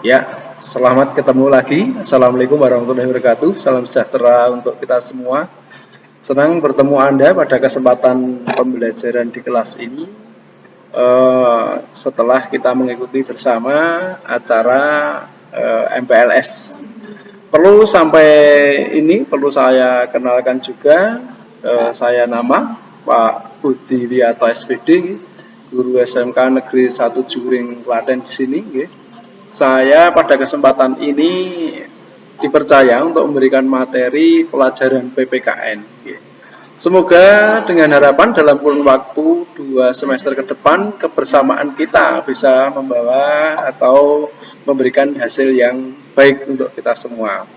Ya, selamat ketemu lagi. Assalamualaikum warahmatullahi wabarakatuh. Salam sejahtera untuk kita semua. Senang bertemu Anda pada kesempatan pembelajaran di kelas ini. Setelah kita mengikuti bersama acara MPLS. Perlu saya kenalkan juga. Saya nama Pak Budi Wiyato SPD, guru SMK Negeri 1 Juring Klaten di sini. Saya pada kesempatan ini dipercaya untuk memberikan materi pelajaran PPKN. Semoga dengan harapan dalam kurun waktu 2 semester ke depan kebersamaan kita bisa membawa atau memberikan hasil yang baik untuk kita semua.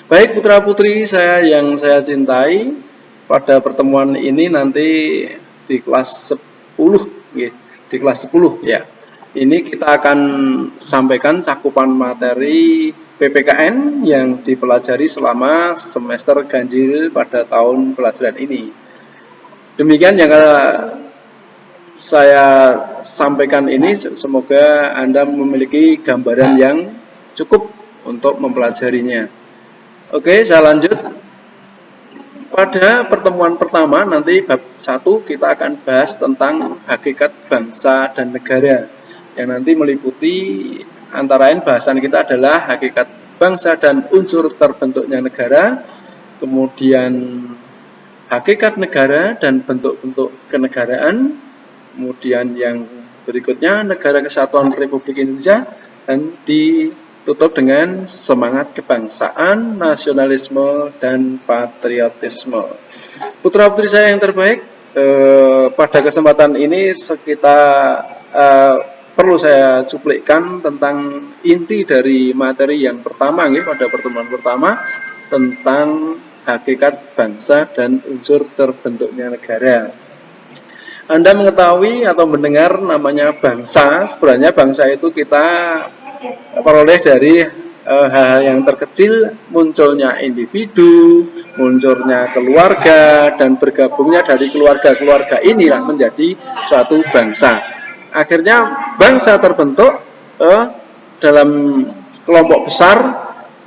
Baik putra-putri saya yang saya cintai, pada pertemuan ini nanti di kelas 10, di kelas 10 ya. Ini kita akan sampaikan cakupan materi PPKN yang dipelajari selama semester ganjil pada tahun pelajaran ini. Demikian yang saya sampaikan ini, semoga Anda memiliki gambaran yang cukup untuk mempelajarinya. Oke, saya lanjut. Pada pertemuan pertama nanti bab 1 kita akan bahas tentang hakikat bangsa dan negara, yang nanti meliputi antara lain bahasan kita adalah hakikat bangsa dan unsur terbentuknya negara, kemudian hakikat negara dan bentuk-bentuk kenegaraan, kemudian yang berikutnya Negara Kesatuan Republik Indonesia, dan ditutup dengan semangat kebangsaan, nasionalisme, dan patriotisme. Putra-putri saya yang terbaik, pada kesempatan ini perlu saya cuplikkan tentang inti dari materi yang pertama pada pertemuan pertama tentang hakikat bangsa dan unsur terbentuknya negara. Anda mengetahui atau mendengar namanya bangsa. Sebenarnya bangsa itu kita peroleh dari hal-hal yang terkecil, munculnya individu, munculnya keluarga, dan bergabungnya dari keluarga-keluarga inilah menjadi suatu bangsa. Akhirnya bangsa terbentuk dalam kelompok besar,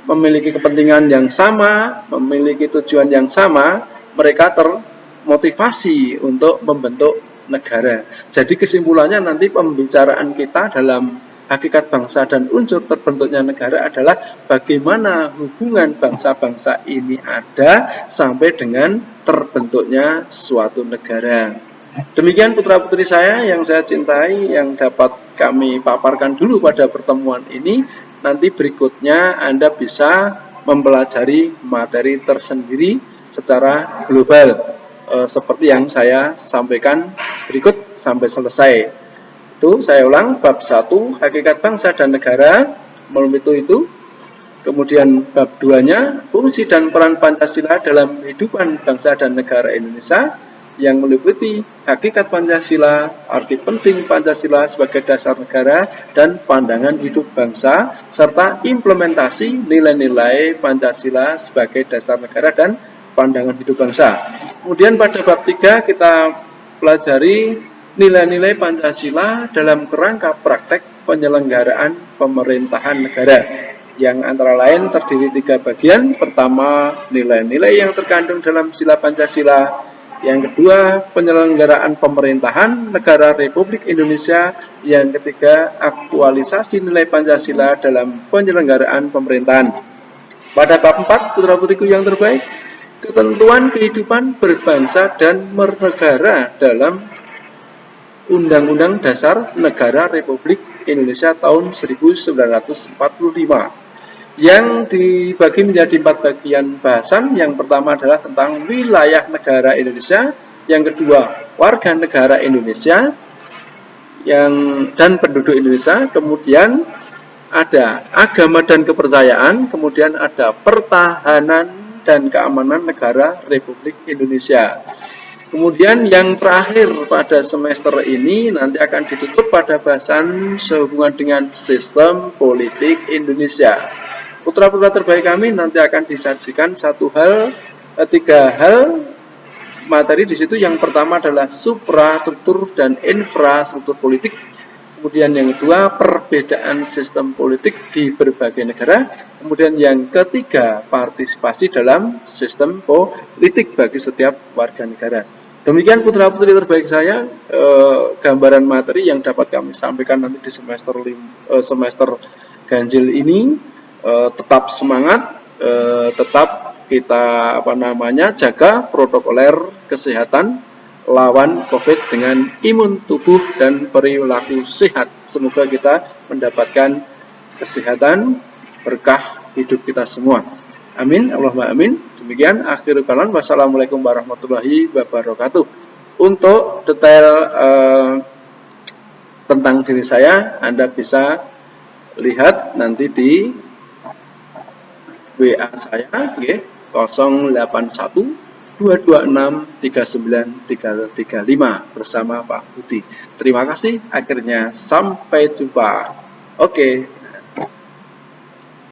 memiliki kepentingan yang sama, memiliki tujuan yang sama, mereka termotivasi untuk membentuk negara. Jadi kesimpulannya nanti pembicaraan kita dalam hakikat bangsa dan unsur terbentuknya negara adalah bagaimana hubungan bangsa-bangsa ini ada sampai dengan terbentuknya suatu negara. Demikian putra-putri saya yang saya cintai, yang dapat kami paparkan dulu pada pertemuan ini. Nanti berikutnya Anda bisa mempelajari materi tersendiri secara global, seperti yang saya sampaikan berikut sampai selesai. Itu saya ulang, bab 1 hakikat bangsa dan negara meliputi itu. Kemudian bab 2-nya fungsi dan peran Pancasila dalam kehidupan bangsa dan negara Indonesia, yang meliputi hakikat Pancasila, arti penting Pancasila sebagai dasar negara dan pandangan hidup bangsa, serta implementasi nilai-nilai Pancasila sebagai dasar negara dan pandangan hidup bangsa. Kemudian pada bab 3 kita pelajari nilai-nilai Pancasila dalam kerangka praktek penyelenggaraan pemerintahan negara, yang antara lain terdiri 3 bagian. Pertama, nilai-nilai yang terkandung dalam sila Pancasila. Yang kedua, penyelenggaraan pemerintahan negara Republik Indonesia. Yang ketiga, aktualisasi nilai Pancasila dalam penyelenggaraan pemerintahan. Pada bab 4, putra-putriku yang terbaik, ketentuan kehidupan berbangsa dan bernegara dalam Undang-Undang Dasar Negara Republik Indonesia tahun 1945. Yang dibagi menjadi 4 bagian bahasan. Yang pertama adalah tentang wilayah negara Indonesia, yang kedua warga negara Indonesia dan penduduk Indonesia, kemudian ada agama dan kepercayaan, kemudian ada pertahanan dan keamanan negara Republik Indonesia. Kemudian yang terakhir pada semester ini nanti akan ditutup pada bahasan sehubungan dengan sistem politik Indonesia. Putra-putra terbaik kami nanti akan disajikan 3 hal materi di situ. Yang pertama adalah suprastruktur dan infrastruktur politik. Kemudian yang kedua, perbedaan sistem politik di berbagai negara. Kemudian yang ketiga, partisipasi dalam sistem politik bagi setiap warga negara. Demikian putra-putri terbaik saya, gambaran materi yang dapat kami sampaikan nanti di semester ganjil ini. Tetap semangat, tetap kita jaga protokoler kesehatan, lawan COVID dengan imun tubuh dan perilaku sehat. Semoga kita mendapatkan kesehatan, berkah hidup kita semua. Amin, Allahumma amin. Demikian akhirul kalam. Wassalamualaikum warahmatullahi wabarakatuh. Untuk detail tentang diri saya, Anda bisa lihat nanti di WA saya, 081 226 39 335 bersama Pak Budi. Terima kasih, akhirnya sampai jumpa. Oke.